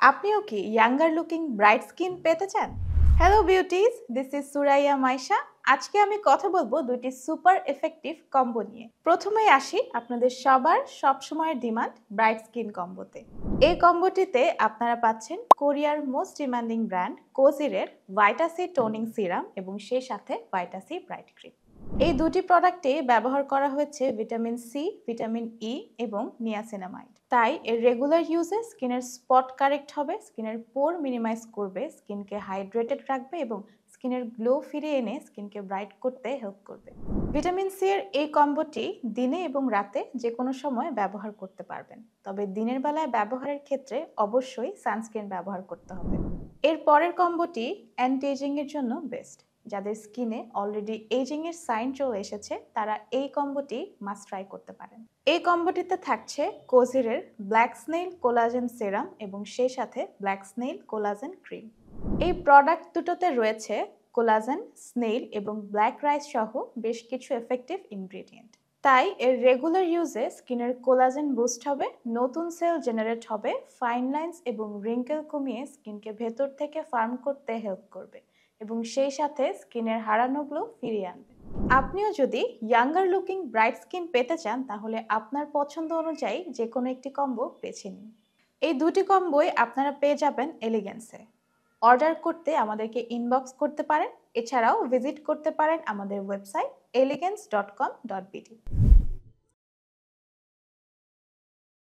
আপনিও কি younger looking bright skin পেতে চান? Hello beauties, this is Suraiya Maisha. আজকে আমি কথা বলবো দুটি সুপার এফেক্টিভ কম্বো নিয়ে। প্রথমেই আসি আপনাদের সবার সবসময়ের ডিমান্ড ব্রাইট স্কিন কম্বোতে। এই কম্বোটিতে আপনারা পাচ্ছেন কোরিয়ার মোস্ট ডিমান্ডিং ব্র্যান্ড কোজিরের ভাইটাসি টোনিং সিরাম এবং সেই সাথে ভাইটাসি ব্রাইট ক্রিম। এই দুটি প্রোডাক্টে ব্যবহার করা হয়েছে ভিটামিন সি, ভিটামিন ই এবং নিয়াসিনামাইড। তাই এর রেগুলার ইউজে স্কিনের স্পট কারেক্ট হবে, স্কিনের পোর মিনিমাইজ করবে, স্কিনকে হাইড্রেটেড রাখবে এবং স্কিনের গ্লো ফিরিয়ে এনে স্কিনকে ব্রাইট করতে হেল্প করবে। ভিটামিন সি এর এই কম্বোটি দিনে এবং রাতে যে কোনো সময় ব্যবহার করতে পারবেন, তবে দিনের বেলায় ব্যবহারের ক্ষেত্রে অবশ্যই সানস্ক্রিন ব্যবহার করতে হবে। এর পরের কম্বোটি অ্যান্টি এজিং এর জন্য বেস্ট। যাদের স্কিনে অলরেডি এজিং এর সাইন চলে এসেছে তারা এই কম্বোটি মাস্ট ট্রাই করতে পারেন। এই কম্বোটিতে থাকছে কোজিরের ব্ল্যাক স্নেইল কোলাজেন সেরাম এবং সেই সাথে ব্ল্যাক স্নেইল কোলাজেন ক্রিম। এই প্রোডাক্ট দুটোতে রয়েছে কোলাজেন, স্নেইল এবং ব্ল্যাক রাইস সহ বেশ কিছু এফেক্টিভ ইনগ্রেডিয়েন্ট। তাই এর রেগুলার ইউজে স্কিনের কোলাজেন বুস্ট হবে, নতুন সেল জেনারেট হবে, ফাইন লাইন্স এবং রিঙ্কেল কমিয়ে স্কিনকে ভেতর থেকে ফার্ম করতে হেল্প করবে এবং সেই সাথে স্কিনের হারানো গ্লো ফিরিয়ে আনবে। আপনিও যদি ইয়াঙ্গার লুকিং ব্রাইট স্কিন পেতে চান তাহলে আপনার পছন্দ অনুযায়ী যে কোনো একটি কম্বো বেছে নিন। এই দুটি কম্বোই আপনারা পেয়ে যাবেন এলিগেন্সে। অর্ডার করতে আমাদেরকে ইনবক্স করতে পারেন, এছাড়াও ভিজিট করতে পারেন আমাদের ওয়েবসাইট elegance.com.bd।